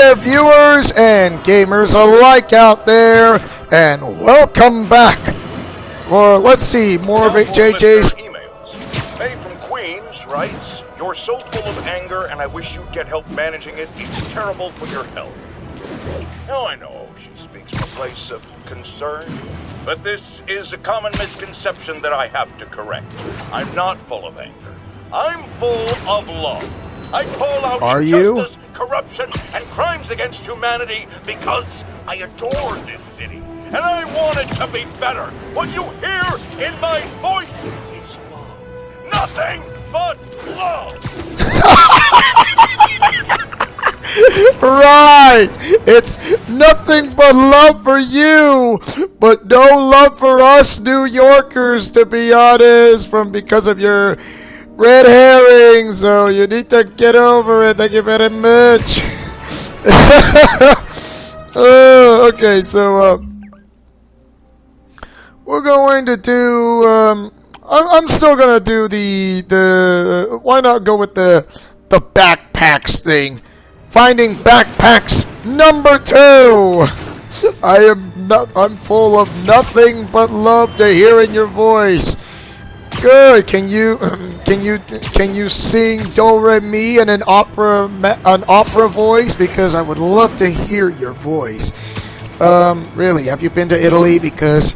there, viewers and gamers alike out there, and welcome back. Or let's see, more of JJ's. May from Queens writes, "You're so full of anger, and I wish you'd get help managing it. It's terrible for your health." Now I know she speaks from a place of concern, but this is a common misconception that I have to correct. I'm not full of anger. I'm full of love. I call out injustice, corruption, and crimes against humanity because I adore this city, and I want it to be better. What you hear in my voice is love. Nothing but love. Right! It's nothing but love for you, but no love for us New Yorkers, to be honest, because of your red herring, so you need to get over it. Thank you very much. Okay, so we're going to do. I'm still gonna do the. Why not go with the backpacks thing? Finding backpacks number 2. I'm full of nothing but love to hear in your voice. Good. Can you sing Do Re Mi in an opera voice? Because I would love to hear your voice. Really, have you been to Italy? Because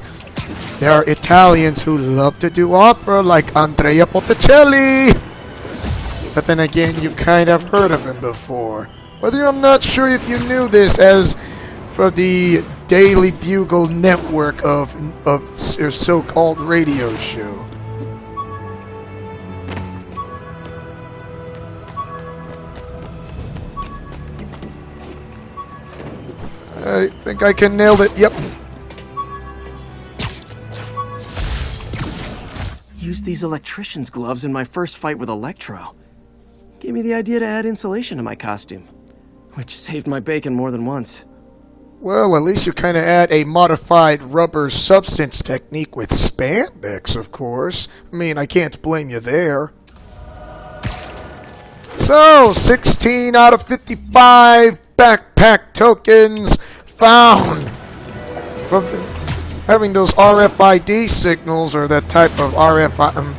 there are Italians who love to do opera, like Andrea Botticelli. But then again, you kind of heard of him before. Whether I'm not sure if you knew this, as for the Daily Bugle network of your so-called radio show. I think I can nail it. Yep. Used these electrician's gloves in my first fight with Electro. Gave me the idea to add insulation to my costume, which saved my bacon more than once. Well, at least you kind of add a modified rubber substance technique with spandex, of course. I mean, I can't blame you there. So, 16 out of 55 backpack tokens found from having those RFID signals, or that type of RFID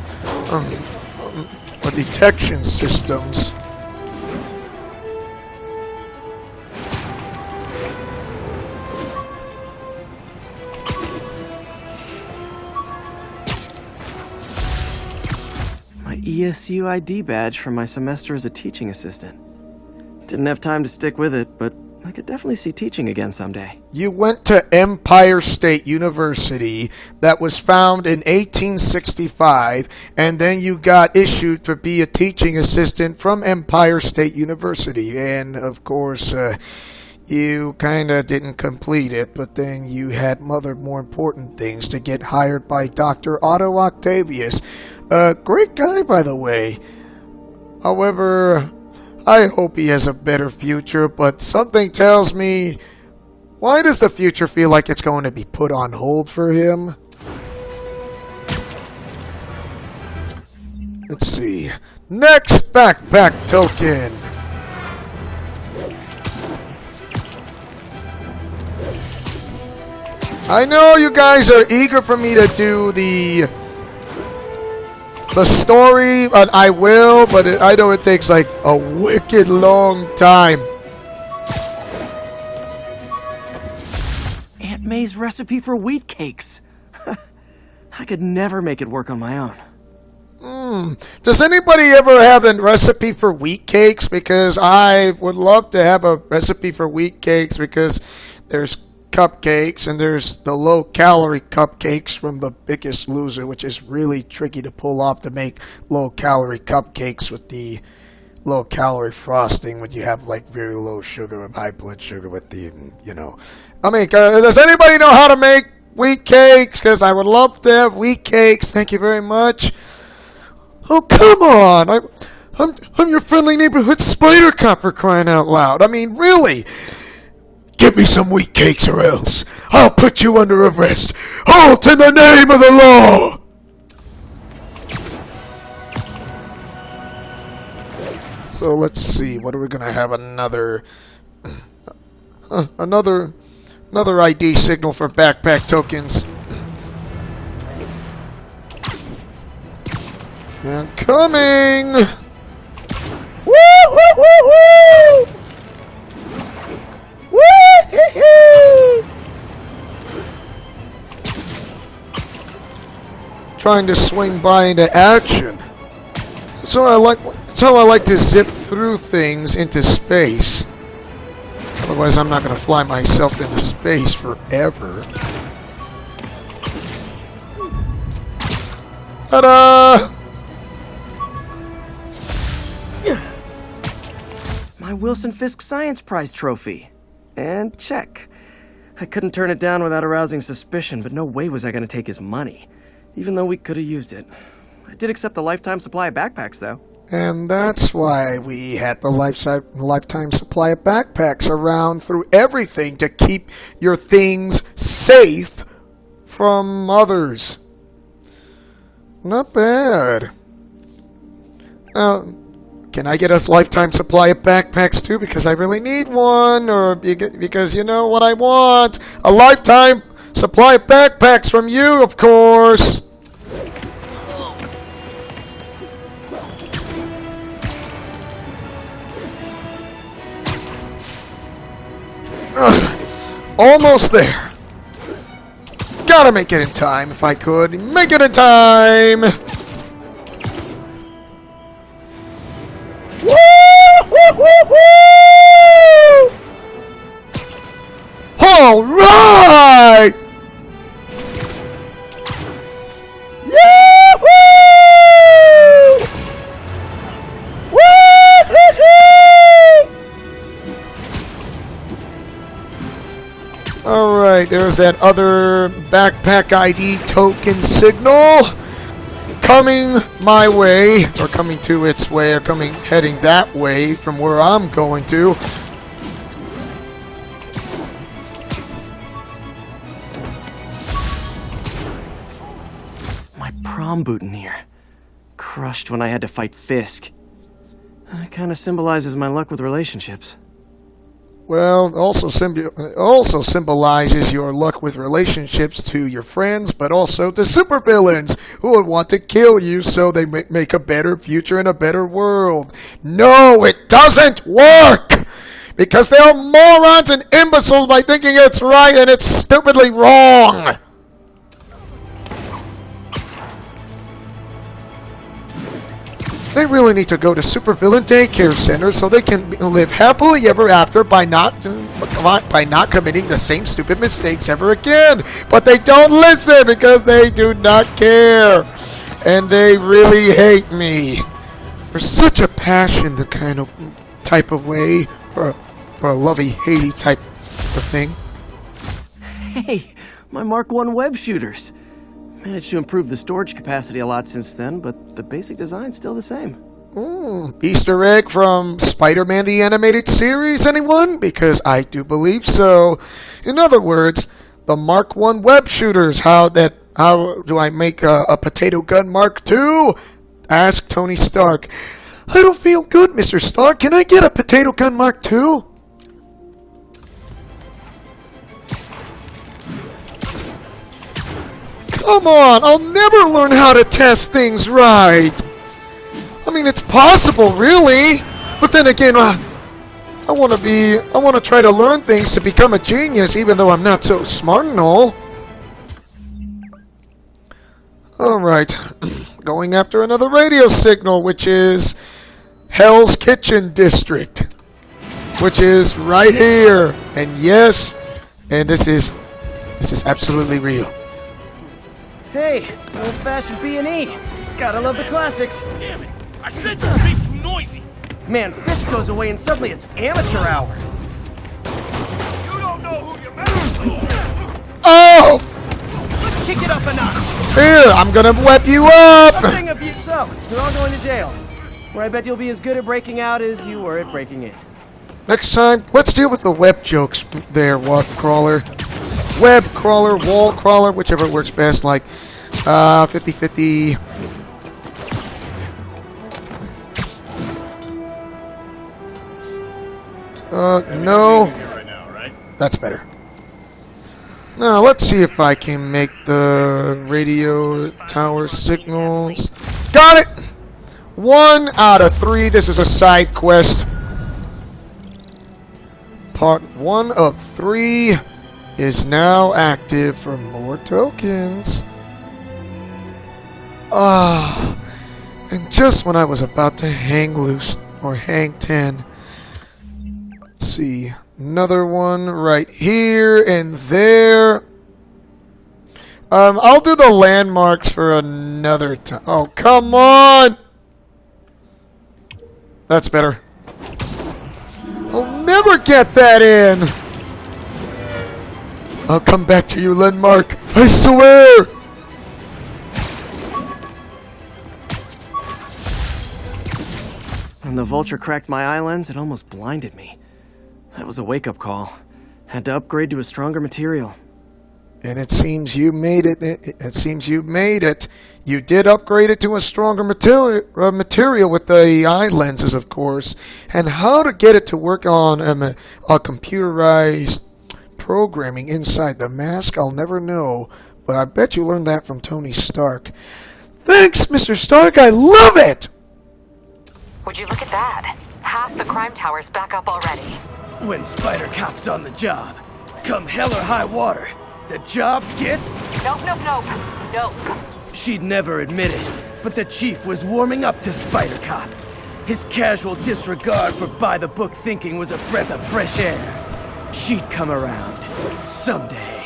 detection systems. My ESU ID badge from my semester as a teaching assistant. Didn't have time to stick with it, but I could definitely see teaching again someday. You went to Empire State University, that was found in 1865, and then you got issued to be a teaching assistant from Empire State University. And, of course, you kind of didn't complete it, but then you had other more important things to get hired by Dr. Otto Octavius. A great guy, by the way. However, I hope he has a better future, but something tells me, why does the future feel like it's going to be put on hold for him? Let's see. Next backpack token. I know you guys are eager for me to do the story, and I will, but I know it takes like a wicked long time. Aunt May's recipe for wheat cakes. I could never make it work on my own. Does anybody ever have a recipe for wheat cakes? Because I would love to have a recipe for wheat cakes, because there's cupcakes, and there's the low-calorie cupcakes from The Biggest Loser, which is really tricky to pull off, to make low-calorie cupcakes with the low-calorie frosting when you have like very low sugar and high blood sugar with the, I mean, does anybody know how to make wheat cakes? Because I would love to have wheat cakes. Thank you very much. Oh, come on. I'm your friendly neighborhood spider cop, for crying out loud. I mean, really. Give me some wheat cakes, or else I'll put you under arrest. Halt in the name of the law! So let's see, what are we going to have another... Another ID signal for backpack tokens. I'm coming! Woo woo woo woo! Woo-hoo-hoo! Trying to swing by into action. That's how I like to zip through things into space. Otherwise, I'm not going to fly myself into space forever. Ta-da! My Wilson Fisk Science Prize trophy. And check. I couldn't turn it down without arousing suspicion, but no way was I going to take his money. Even though we could have used it. I did accept the lifetime supply of backpacks, though. And that's why we had the lifetime supply of backpacks around through everything to keep your things safe from others. Not bad. Can I get us lifetime supply of backpacks too? Because I really need one, or because you know what I want? A lifetime supply of backpacks from you, of course. Almost there. Gotta make it in time if I could. Make it in time! Woo! Woo! Woo! Woo! All right! Yahoo! Woo-hoo-hoo! Alright, there's that other backpack ID token signal coming my way, or coming to its way, or heading that way from where I'm going to. My prom boutonniere. Crushed when I had to fight Fisk. That kind of symbolizes my luck with relationships. Well, also symbolizes your luck with relationships to your friends, but also to supervillains who would want to kill you so they make a better future and a better world. No, it doesn't work! Because they are morons and imbeciles by thinking it's right and it's stupidly wrong! They really need to go to supervillain daycare centers so they can live happily ever after by not committing the same stupid mistakes ever again. But they don't listen because they do not care. And they really hate me. For such a passion, the type of way, or a lovey-hatey type of thing. Hey, my Mark I web shooters. Managed to improve the storage capacity a lot since then, but the basic design's still the same. Easter egg from Spider-Man the Animated Series, anyone? Because I do believe so. In other words, the Mark I web shooters. How do I make a potato gun Mark II? Ask Tony Stark. I don't feel good, Mr. Stark. Can I get a potato gun Mark II? Come on, I'll never learn how to test things right. I mean, it's possible, really. But then again, I want to try to learn things to become a genius, even though I'm not so smart and all. Alright, going after another radio signal, which is Hell's Kitchen District, which is right here. And yes, and this is absolutely real. Hey, old-fashioned B&E. Gotta love the classics. Damn it! I said to be too noisy! Man, Fisk goes away and suddenly it's amateur hour. You don't know who you're messing with! Oh! Let's kick it up a notch. Here, I'm gonna web you up! Nothing of you, so you're all going to jail. Where I bet you'll be as good at breaking out as you were at breaking in. Next time, let's deal with the web jokes there, web crawler. Web crawler, wall crawler, whichever works best, like 50-50. No. Right now, right? That's better. Now, let's see if I can make the radio tower signals. Got it! 1 out of 3. This is a side quest. Part 1 of 3 is now active for more tokens. And just when I was about to hang loose, or hang 10. Let's see. Another one right here and there. I'll do the landmarks for another time. Oh, come on! That's better. I'll never get that in! I'll come back to you, landmark. I swear! When the vulture cracked my eye lens, it almost blinded me. That was a wake-up call. Had to upgrade to a stronger material. And it seems you made it. It seems you made it. You did upgrade it to a stronger material with the eye lenses, of course. And how to get it to work on a computerized programming inside the mask, I'll never know. But I bet you learned that from Tony Stark. Thanks, Mr. Stark. I love it! Would you look at that? Half the crime tower's back up already. When Spider Cop's on the job, come hell or high water, the job gets... Nope. She'd never admit it, but the chief was warming up to Spider Cop. His casual disregard for by-the-book thinking was a breath of fresh air. She'd come around someday.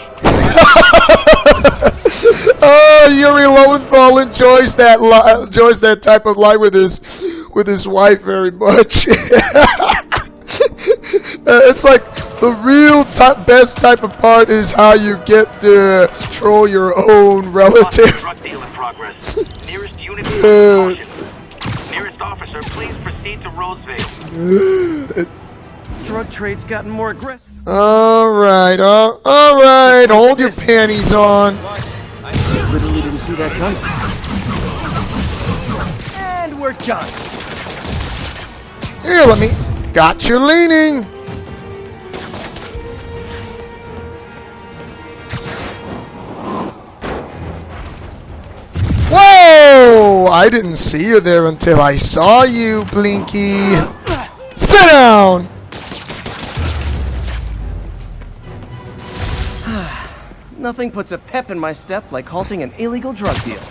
Oh, Yuri Lowenthal enjoys that type of lie with his wife very much. It's like the real best type of part is how you get to troll your own relative. Drug deal in progress. Nearest unit caution. Nearest officer, please proceed to Roseville. Drug trade's gotten more aggressive. All right. Hold your panties on. I literally didn't see that coming. And we're done. Here, let me. Got you leaning. Whoa! I didn't see you there until I saw you, Blinky. Sit down. Nothing puts a pep in my step like halting an illegal drug deal.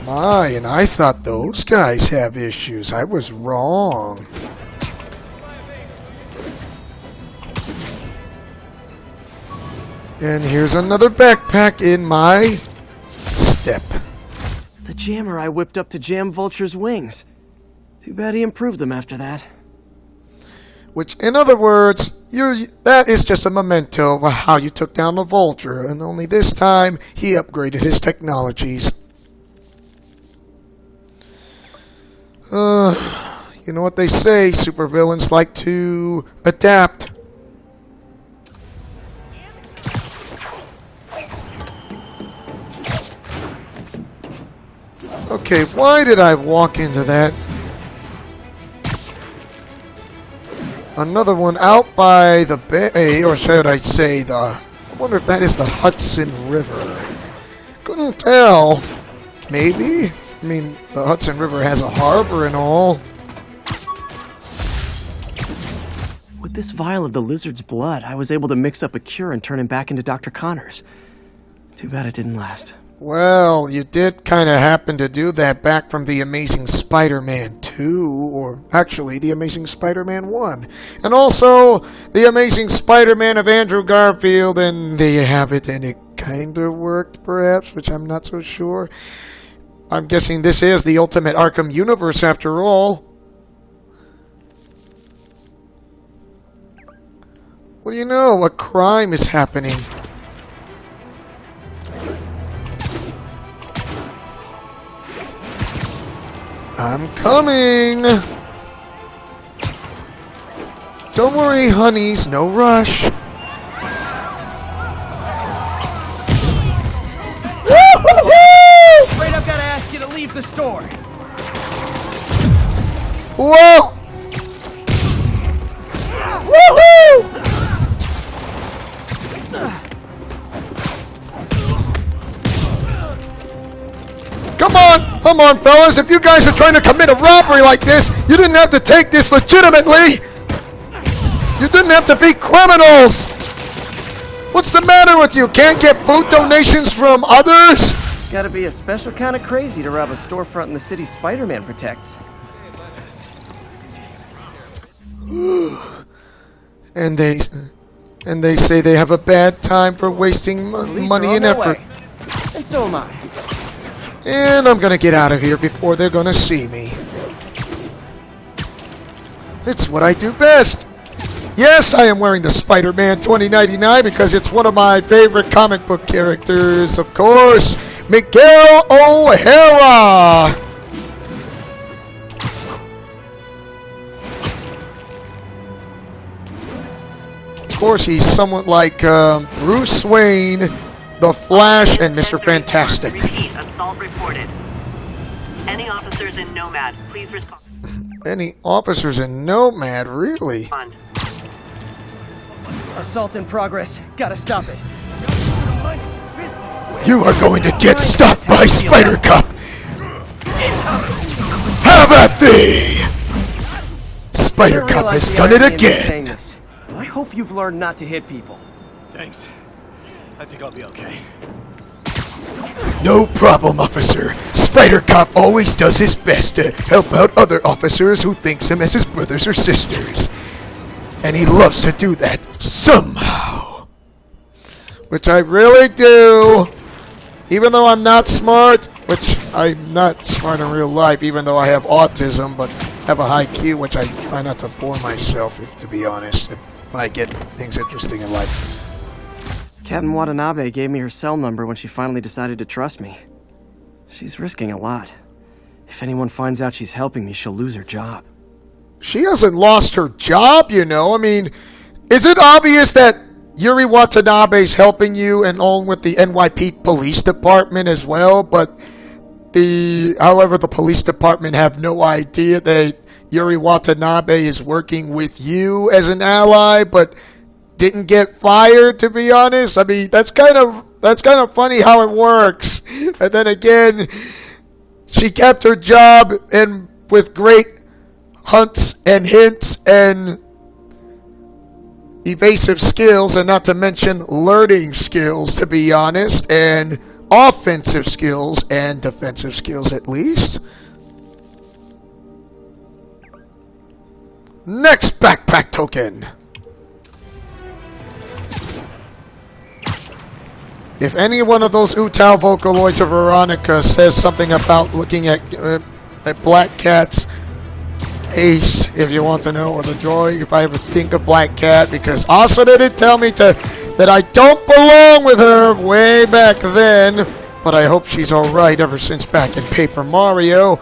My, and I thought those guys have issues. I was wrong. And here's another backpack in my step. The jammer I whipped up to jam Vulture's wings. Too bad he improved them after that. Which, in other words, that is just a memento of how you took down the Vulture, and only this time he upgraded his technologies. You know what they say, supervillains like to adapt. Okay, why did I walk into that? Another one out by the bay, or should I say I wonder if that is the Hudson River. Couldn't tell. Maybe? I mean, the Hudson River has a harbor and all. With this vial of the lizard's blood, I was able to mix up a cure and turn him back into Dr. Connors. Too bad it didn't last. Well, you did kind of happen to do that back from The Amazing Spider-Man 2, or actually The Amazing Spider-Man 1. And also The Amazing Spider-Man of Andrew Garfield, and there you have it, and it kind of worked perhaps, which I'm not so sure. I'm guessing this is the Ultimate Arkham universe after all. What do you know? A crime is happening. I'm coming! Don't worry, honeys, no rush. Afraid I've got to ask you to leave the store. Whoa! Woohoo! come on, fellas. If you guys are trying to commit a robbery like this, you didn't have to take this legitimately. You didn't have to be criminals. What's the matter with you? Can't get food donations from others? Gotta be a special kind of crazy to rob a storefront in the city Spider-Man protects. And they say they have a bad time for wasting Police money are on and their effort. way. And so am I. And I'm gonna get out of here before they're gonna see me. It's what I do best. Yes, I am wearing the Spider-Man 2099 because it's one of my favorite comic book characters, of course, Miguel O'Hara. Of course, he's somewhat like Bruce Wayne, The Flash, and Mr. Fantastic. Repeat, assault reported. Any officers in Nomad, please respond. Any officers in Nomad, really? Assault in progress. Gotta stop it. You are going to get stopped by Spider Cop. Have at thee! Spider Cop has done it again. I hope you've learned not to hit people. Thanks. I think I'll be okay. No problem, officer. Spider Cop always does his best to help out other officers who thinks him as his brothers or sisters. And he loves to do that somehow. Which I really do. Even though I'm not smart, which I'm not smart in real life, even though I have autism, but have a high Q, which I try not to bore myself, if to be honest, when I get things interesting in life. Captain Watanabe gave me her cell number when she finally decided to trust me. She's risking a lot. If anyone finds out she's helping me, she'll lose her job. She hasn't lost her job, you know. I mean, is it obvious that Yuri Watanabe's helping you and all with the NYP Police Department as well? But however, the police department have no idea that Yuri Watanabe is working with you as an ally, but didn't get fired, to be honest. I mean, that's kind of funny how it works. And then again, she kept her job and with great hunts and hints and evasive skills, and not to mention learning skills, to be honest, and offensive skills and defensive skills at least. Next backpack token. If any one of those Utau Vocaloids or Veronica says something about looking at Black Cat's Ace, if you want to know, or the droid, if I ever think of Black Cat, because Asa didn't tell me that I don't belong with her way back then, but I hope she's alright ever since back in Paper Mario.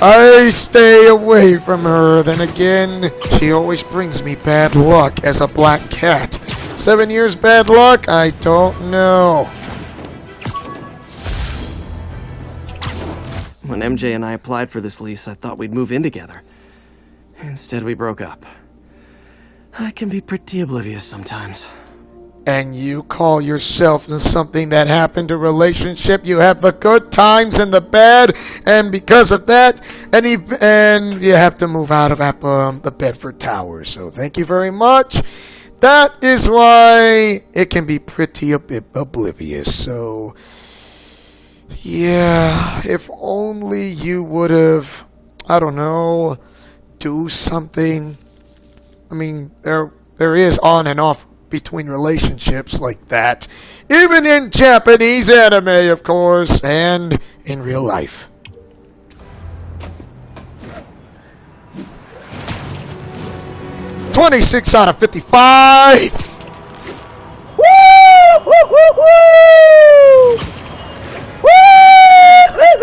I stay away from her. Then again, she always brings me bad luck as a Black Cat. 7 years bad luck? I don't know. When MJ and I applied for this lease, I thought we'd move in together. Instead, we broke up. I can be pretty oblivious sometimes. And you call yourself something that happened to relationship? You have the good times and the bad, and because of that, and you have to move out of the Bedford Tower. So thank you very much. That is why it can be pretty oblivious. So yeah, if only you would have, I don't know, do something. I mean, there is on and off between relationships like that, even in Japanese anime, of course, and in real life. $26 out of 55. Woo! Woo! Woo! Woo! Woo!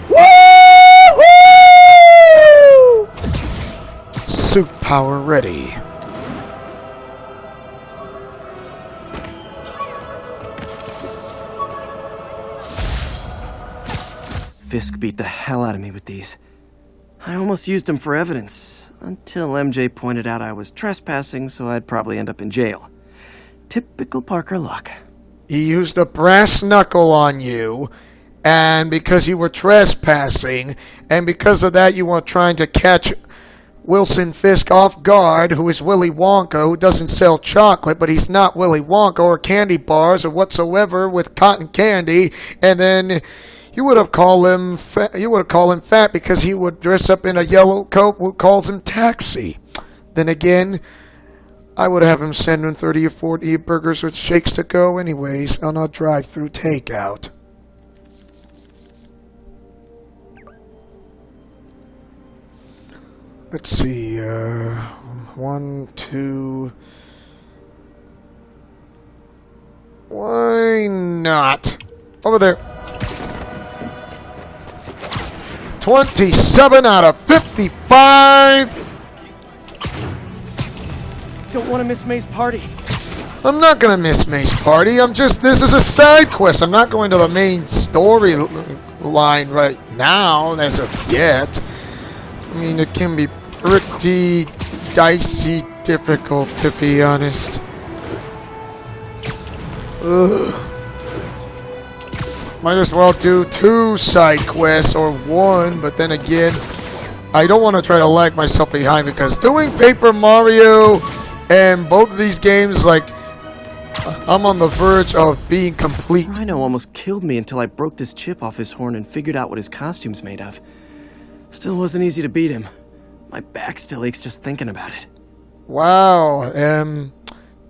Woo! Woo! Suit power ready. Fisk beat the hell out of me with these. I almost used them for evidence, until MJ pointed out I was trespassing, so I'd probably end up in jail. Typical Parker luck. He used a brass knuckle on you, and because you were trespassing, and because of that you were trying to catch Wilson Fisk off guard, who is Willy Wonka, who doesn't sell chocolate, but he's not Willy Wonka or candy bars or whatsoever with cotton candy, and then you would have called him fat because he would dress up in a yellow coat who calls him Taxi. Then again, I would have him send him 30 or 40 burgers with shakes to go anyways on a drive-through takeout. Let's see, 1, 2... Why not? Over there. 27 out of 55! Don't want to miss May's party. I'm not gonna miss May's party. This is a side quest. I'm not going to the main story line right now, as of yet. I mean, it can be pretty dicey difficult, to be honest. Ugh. Might as well do 2 side quests or 1, but then again, I don't want to try to lag myself behind because doing Paper Mario and both of these games, like, I'm on the verge of being complete. Rhino almost killed me until I broke this chip off his horn and figured out what his costume's made of. Still wasn't easy to beat him. My back still aches just thinking about it. Wow,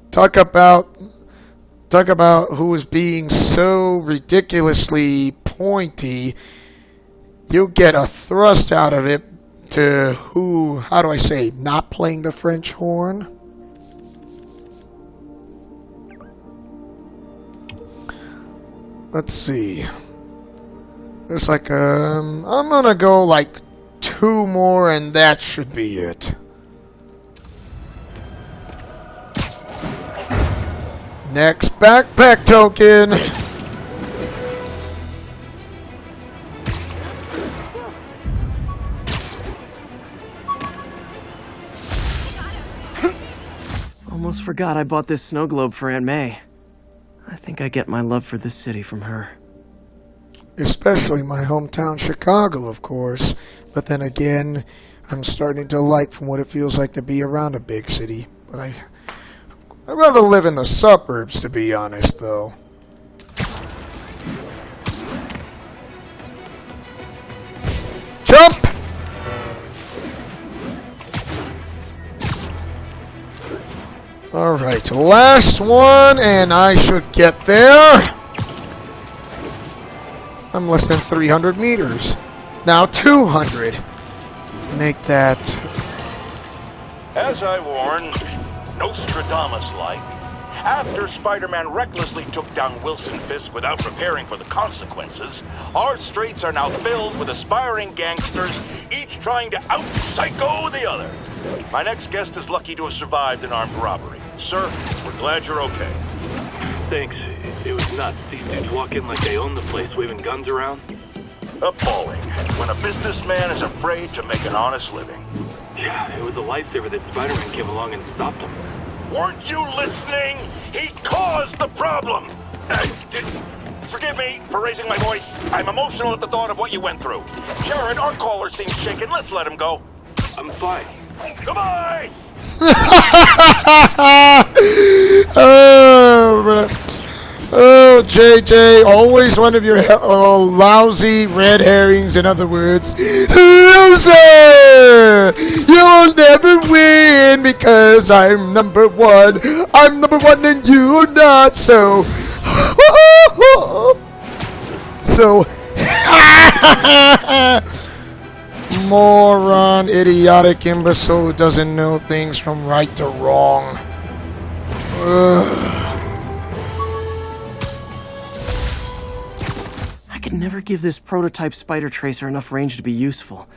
talk about who is being so ridiculously pointy. You get a thrust out of it to who, how do I say, not playing the French horn? Let's see. There's like, I'm gonna go like 2 more and that should be it. Next backpack token. Almost forgot I bought this snow globe for Aunt May. I think I get my love for this city from her. Especially my hometown, Chicago, of course. But then again, I'm starting to like from what it feels like to be around a big city. But I'd rather live in the suburbs, to be honest, though. Jump! Alright, last one, and I should get there. I'm less than 300 meters. Now 200. Make that... As I warned, Nostradamus-like, after Spider-Man recklessly took down Wilson Fisk without preparing for the consequences, our streets are now filled with aspiring gangsters, each trying to out-psycho the other. My next guest is lucky to have survived an armed robbery. Sir, we're glad you're okay. Thanks. It was nuts. These dudes walk in like they own the place, waving guns around. Appalling. When a businessman is afraid to make an honest living. Yeah, it was a lifesaver that Spider-Man came along and stopped him. Weren't you listening? He caused the problem! Forgive me for raising my voice. I'm emotional at the thought of what you went through. Jared, our caller seems shaken. Let's let him go. I'm fine. Goodbye! Oh, JJ, always one of your lousy red herrings, in other words. Loser! You will never win because I'm number 1. I'm number 1 and you're not, so... Moron, idiotic imbecile who doesn't know things from right to wrong. Ugh. I could never give this prototype spider tracer enough range to be useful.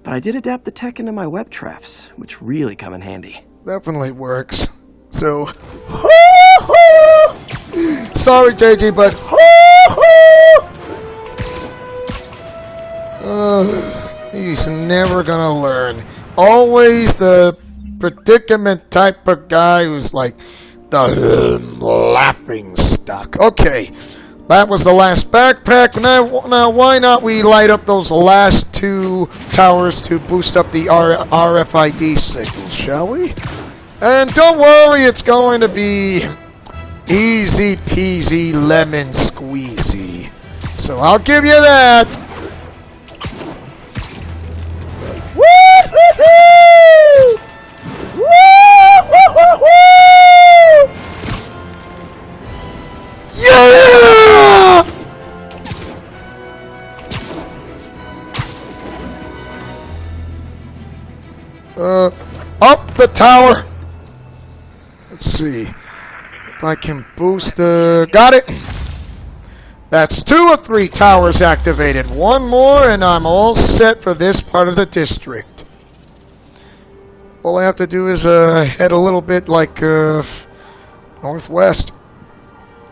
But I did adapt the tech into my web traps, which really come in handy. Definitely works. So... Sorry, JJ, but... He's never gonna learn. Always the predicament type of guy who's like the laughing stock. Okay, that was the last backpack. Now, why not we light up those last 2 towers to boost up the RFID signal, shall we? And don't worry, it's going to be easy peasy lemon squeezy. So I'll give you that. Woo-hoo-hoo! Woo-hoo-hoo-hoo! Yeah! Up the tower. Let's see if I can boost the. Got it. That's 2 of 3 towers activated. 1 more, and I'm all set for this part of the district. All I have to do is head a little bit like northwest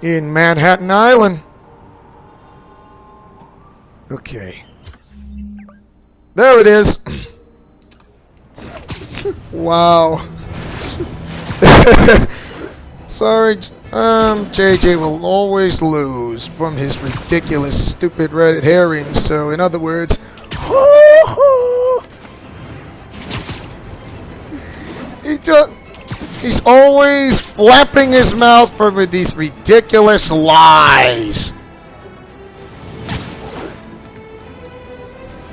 in Manhattan Island. Okay. There it is. Wow. Sorry, JJ will always lose from his ridiculous, stupid Reddit herrings. So, in other words, he's always flapping his mouth for these ridiculous lies.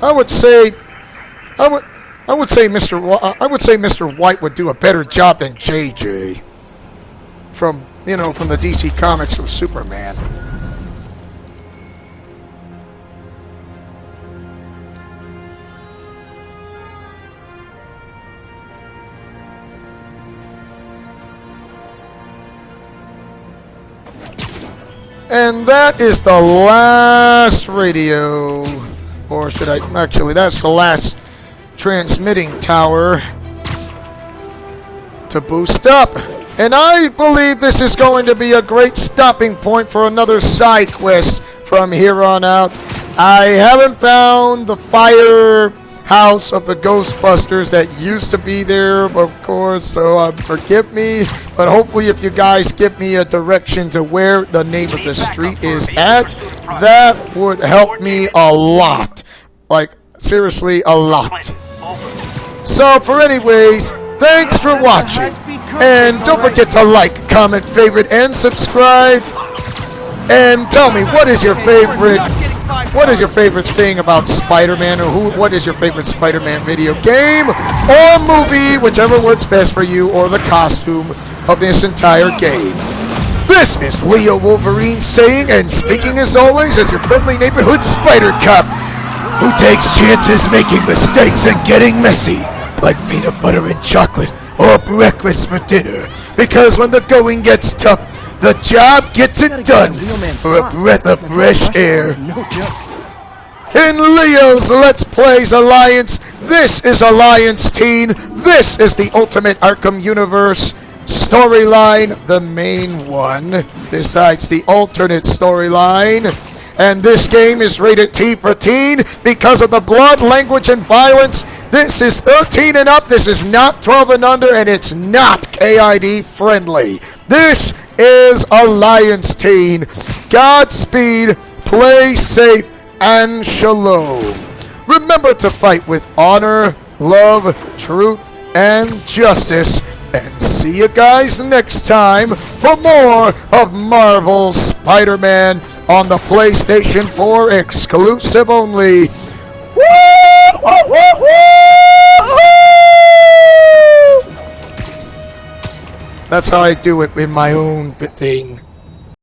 I would say Mr. White would do a better job than JJ from the DC Comics of Superman. And that is the last radio, or should I, actually, that's the last transmitting tower to boost up. And I believe this is going to be a great stopping point for another side quest from here on out. I haven't found the firehouse of the Ghostbusters that used to be there, of course, so forgive me. But hopefully if you guys give me a direction to where the name of the street is at, that would help me a lot. Like, seriously, a lot. So, for anyways, thanks for watching. And don't forget to like, comment, favorite, and subscribe. And tell me, what is your favorite thing about Spider-Man, or what is your favorite Spider-Man video game or movie, whichever works best for you, or the costume of this entire game. This is Leo Wolverine saying and speaking as always as your friendly neighborhood Spider Cop, who takes chances making mistakes and getting messy, like peanut butter and chocolate or breakfast for dinner. Because when the going gets tough, the job gets it done for a breath of fresh air. In Leo's Let's Plays Alliance, this is Alliance Teen. This is the Ultimate Arkham Universe storyline, the main one, besides the alternate storyline. And this game is rated T for teen because of the blood, language, and violence. This is 13 and up. This is not 12 and under, and it's not KID friendly. This is Alliance Teen. Godspeed, play safe, and shalom. Remember to fight with honor, love, truth, and justice. And see you guys next time for more of Marvel Spider-Man on the PlayStation 4 exclusive only. Woo! Woo! Woo! Woo! That's how I do it in my own thing.